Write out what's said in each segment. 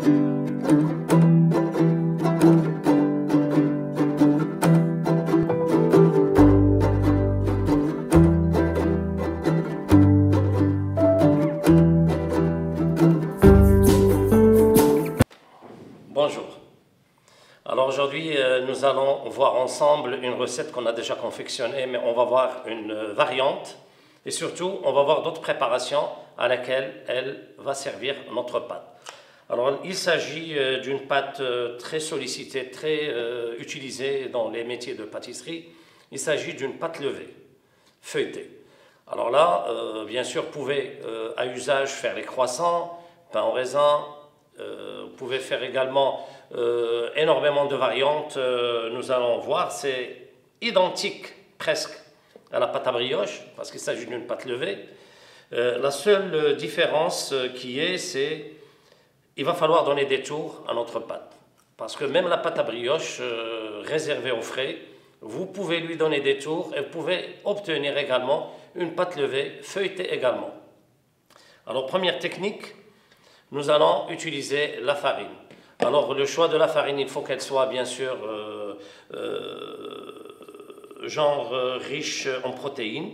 Bonjour. Alors aujourd'hui, nous allons voir ensemble une recette qu'on a déjà confectionnée, mais on va voir une variante et surtout, on va voir d'autres préparations à laquelle elle va servir notre pâte. Alors, il s'agit d'une pâte très sollicitée, très utilisée dans les métiers de pâtisserie. Il s'agit d'une pâte levée, feuilletée. Alors là, bien sûr, vous pouvez à usage faire les croissants, pain au raisin. Vous pouvez faire également énormément de variantes. Nous allons voir, c'est identique presque à la pâte à brioche, parce qu'il s'agit d'une pâte levée. La seule différence c'est il va falloir donner des tours à notre pâte. Parce que même la pâte à brioche réservée au frais, vous pouvez lui donner des tours et vous pouvez obtenir également une pâte levée feuilletée également. Alors, première technique, nous allons utiliser la farine. Alors, le choix de la farine, il faut qu'elle soit bien sûr riche en protéines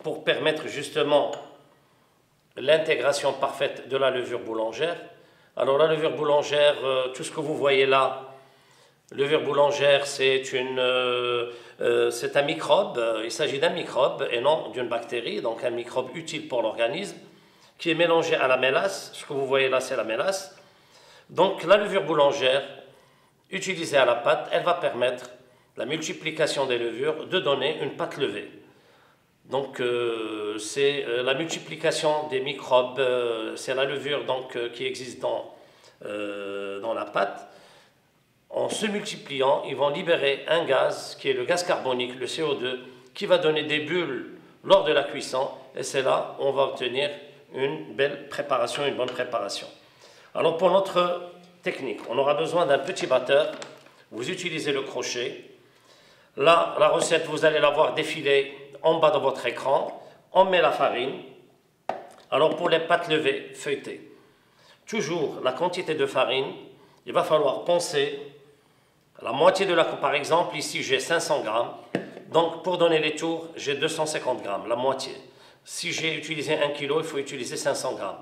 pour permettre justement l'intégration parfaite de la levure boulangère. Alors, la levure boulangère, tout ce que vous voyez là, levure boulangère, c'est un microbe. Il s'agit d'un microbe et non d'une bactérie, donc un microbe utile pour l'organisme, qui est mélangé à la mélasse. Ce que vous voyez là, c'est la mélasse. Donc la levure boulangère, utilisée à la pâte, elle va permettre la multiplication des levures, de donner une pâte levée. Donc c'est la multiplication des microbes, c'est la levure donc, qui existe dans la pâte. En se multipliant, ils vont libérer un gaz qui est le gaz carbonique, le CO2, qui va donner des bulles lors de la cuisson, et c'est là où on va obtenir une belle préparation, une bonne préparation. Alors pour notre technique, on aura besoin d'un petit batteur. Vous utilisez le crochet. Là, la recette, vous allez la voir défiler en bas de votre écran. On met la farine. Alors pour les pâtes levées feuilletées, toujours la quantité de farine, il va falloir penser à la moitié de la coupe. Par exemple, ici j'ai 500 grammes. Donc pour donner les tours, j'ai 250 grammes, la moitié. Si j'ai utilisé 1 kg, il faut utiliser 500 grammes.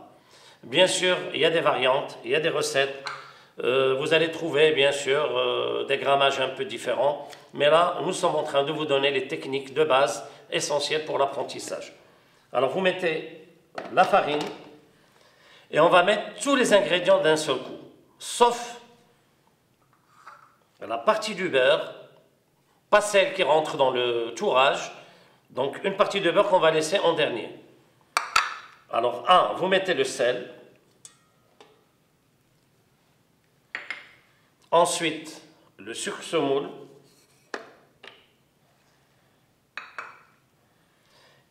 Bien sûr, il y a des variantes, il y a des recettes. Vous allez trouver, bien sûr, des grammages un peu différents. Mais là, nous sommes en train de vous donner les techniques de base essentielles pour l'apprentissage. Alors, vous mettez la farine et on va mettre tous les ingrédients d'un seul coup, sauf la partie du beurre, pas celle qui rentre dans le tourage. Donc, une partie de beurre qu'on va laisser en dernier. Alors, vous mettez le sel. Ensuite, le sucre semoule.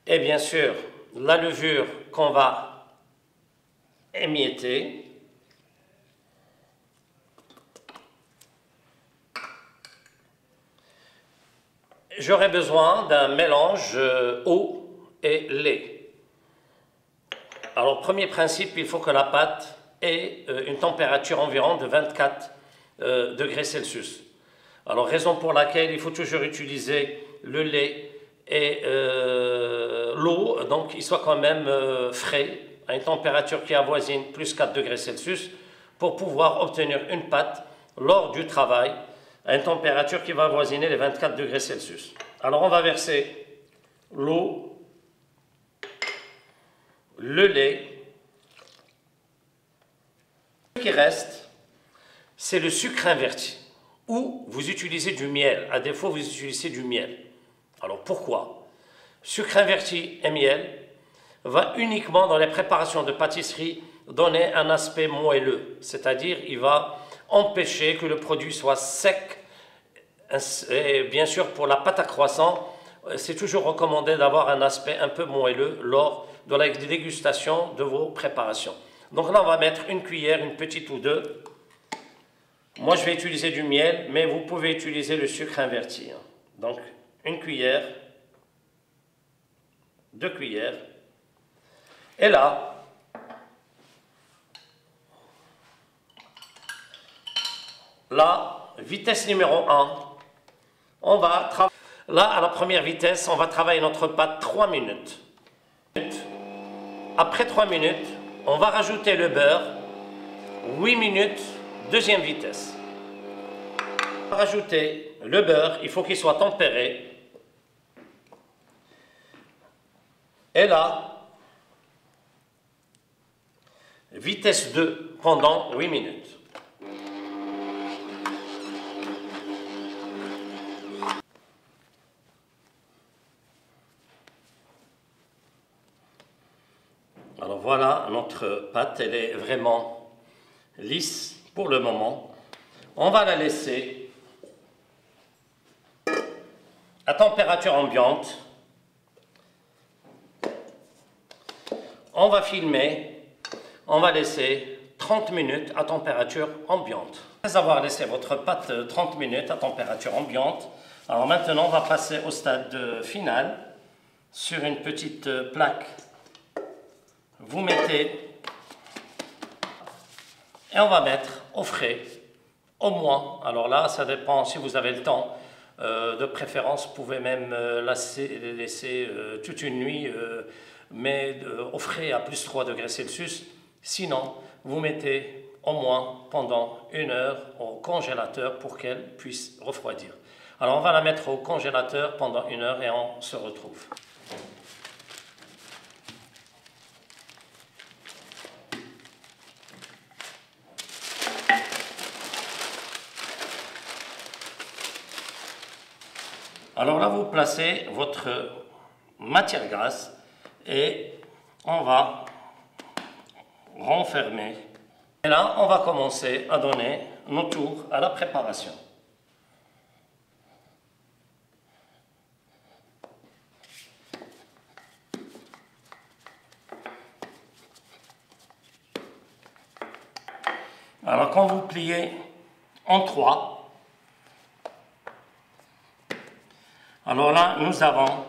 Et bien sûr, la levure qu'on va émietter. J'aurai besoin d'un mélange eau et lait. Alors, premier principe, il faut que la pâte ait une température environ de 24 degrés Celsius. Alors, raison pour laquelle il faut toujours utiliser le lait et l'eau, donc il soit quand même frais, à une température qui avoisine plus 4 degrés Celsius, pour pouvoir obtenir une pâte lors du travail, à une température qui va avoisiner les 24 degrés Celsius. Alors, on va verser l'eau, le lait. Ce qui reste, c'est le sucre inverti, ou vous utilisez du miel. À défaut, vous utilisez du miel. Alors pourquoi? Sucre inverti et miel va uniquement dans les préparations de pâtisserie donner un aspect moelleux, c'est-à-dire il va empêcher que le produit soit sec. Et bien sûr, pour la pâte à croissant, c'est toujours recommandé d'avoir un aspect un peu moelleux lors de la dégustation de vos préparations. Donc là, on va mettre une cuillère, une petite ou deux. Moi, je vais utiliser du miel, mais vous pouvez utiliser le sucre inverti. Donc, une cuillère, 2 cuillères. Et là, la vitesse numéro 1, on va travailler. Là, à la première vitesse, on va travailler notre pâte 3 minutes. Après 3 minutes, on va rajouter le beurre. 8 minutes, deuxième vitesse. On va rajouter le beurre, il faut qu'il soit tempéré. Et là, vitesse 2 pendant 8 minutes. Alors voilà, notre pâte, elle est vraiment lisse pour le moment. On va la laisser à température ambiante. On va filmer, on va laisser 30 minutes à température ambiante. Après avoir laissé votre pâte 30 minutes à température ambiante, alors maintenant on va passer au stade final. Sur une petite plaque, vous mettez et on va mettre au frais au moins. Alors là, ça dépend si vous avez le temps. De préférence, vous pouvez même laisser toute une nuit, mais au frais à plus 3 degrés Celsius. Sinon, vous mettez au moins pendant 1 heure au congélateur pour qu'elle puisse refroidir. Alors on va la mettre au congélateur pendant 1 heure et on se retrouve. Alors là, vous placez votre matière grasse et on va renfermer. Et là, on va commencer à donner nos tours à la préparation. Alors quand vous pliez en 3, alors là, nous avons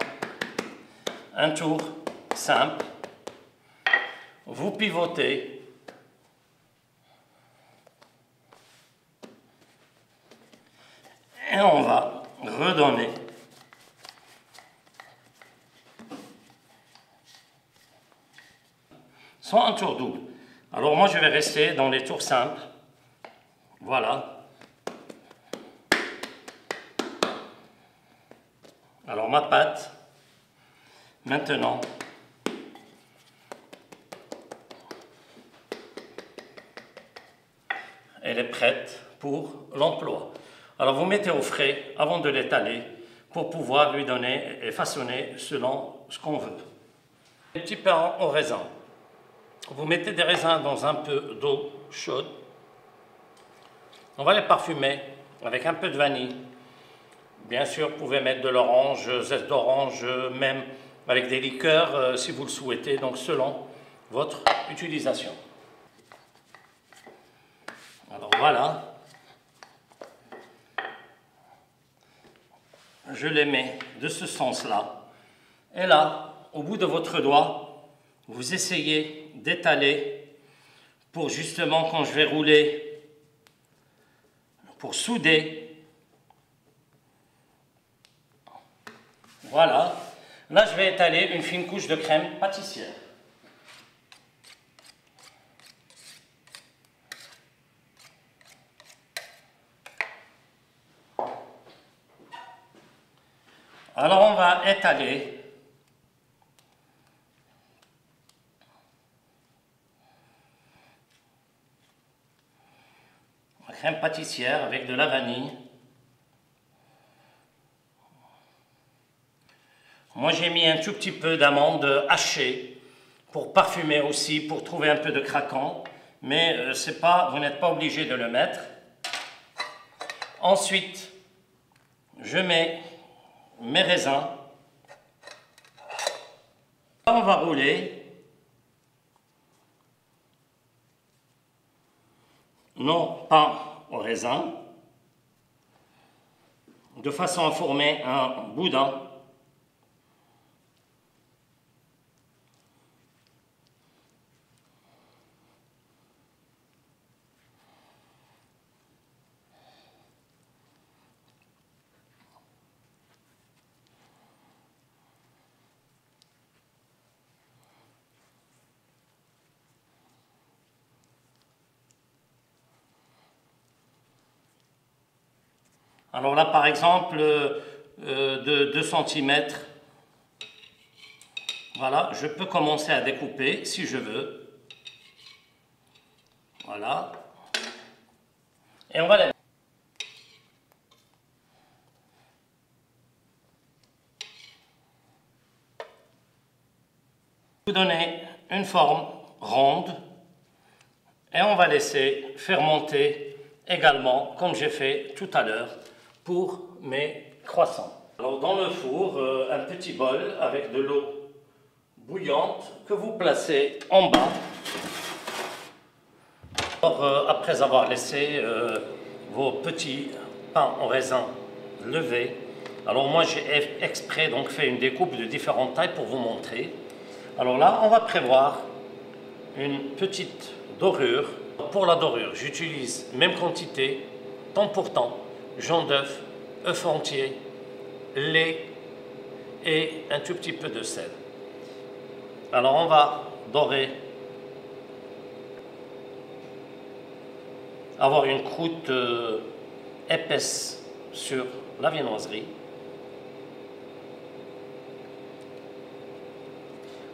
un tour simple. Vous pivotez. Et on va redonner. Soit un tour double. Alors moi, je vais rester dans les tours simples. Voilà. Alors ma pâte, maintenant, elle est prête pour l'emploi. Alors vous mettez au frais avant de l'étaler pour pouvoir lui donner et façonner selon ce qu'on veut. Les petits pains au raisin. Vous mettez des raisins dans un peu d'eau chaude. On va les parfumer avec un peu de vanille. Bien sûr, vous pouvez mettre de l'orange, zeste d'orange, même avec des liqueurs si vous le souhaitez, donc selon votre utilisation. Alors voilà, je les mets de ce sens-là. Et là, au bout de votre doigt, vous essayez d'étaler pour justement quand je vais rouler, pour souder. Voilà, là je vais étaler une fine couche de crème pâtissière. Alors on va étaler la crème pâtissière avec de la vanille. Moi j'ai mis un tout petit peu d'amandes hachées pour parfumer aussi, pour trouver un peu de craquant, mais vous n'êtes pas obligé de le mettre. Ensuite, je mets mes raisins. On va rouler nos pains au raisin de façon à former un boudin. Alors là, par exemple, de 2 cm, voilà, je peux commencer à découper si je veux. Voilà. Et on va les... Vous donner une forme ronde et on va laisser fermenter également, comme j'ai fait tout à l'heure, pour mes croissants. Alors dans le four, un petit bol avec de l'eau bouillante que vous placez en bas. Alors, après avoir laissé vos petits pains en raisin levés, alors moi j'ai exprès donc fait une découpe de différentes tailles pour vous montrer. Alors là, on va prévoir une petite dorure. Pour la dorure, j'utilise même quantité, temps pour temps, jaune d'œuf, œuf entier, lait et un tout petit peu de sel. Alors on va dorer, avoir une croûte épaisse sur la viennoiserie.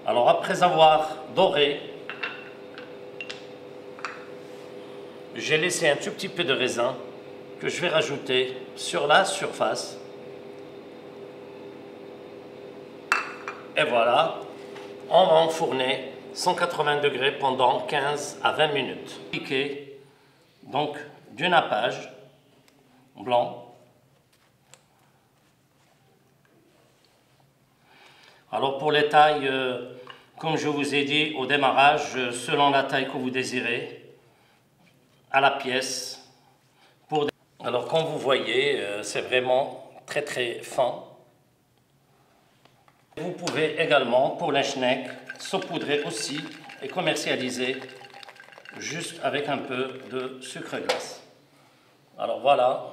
Alors après avoir doré, j'ai laissé un tout petit peu de raisin que je vais rajouter sur la surface. Et voilà, on va enfourner 180 degrés pendant 15 à 20 minutes. Piquer donc du nappage blanc. Alors pour les tailles, comme je vous ai dit au démarrage, selon la taille que vous désirez, à la pièce. Alors comme vous voyez, c'est vraiment très très fin. Vous pouvez également, pour les schneck, saupoudrer aussi et commercialiser juste avec un peu de sucre glace. Alors voilà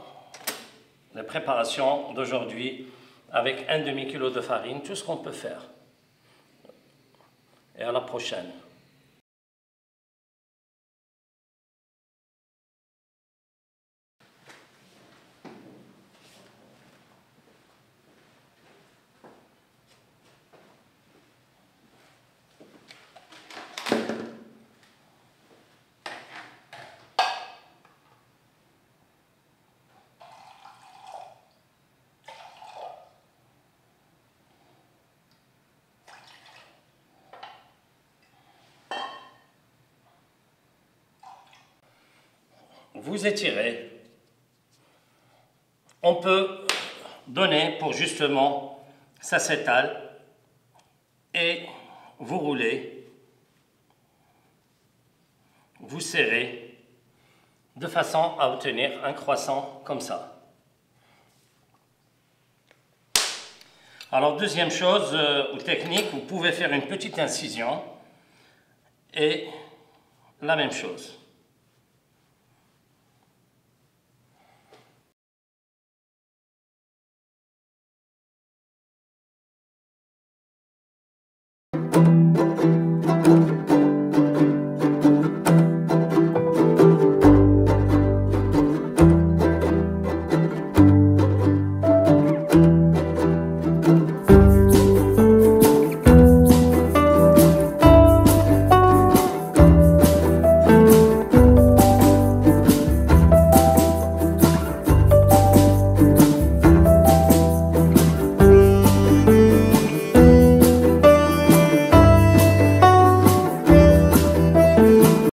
les préparations d'aujourd'hui avec un demi-kilo de farine, tout ce qu'on peut faire. Et à la prochaine. Vous étirez. On peut donner pour justement ça s'étale et vous roulez, vous serrez de façon à obtenir un croissant comme ça. Alors deuxième chose ou technique, vous pouvez faire une petite incision et la même chose.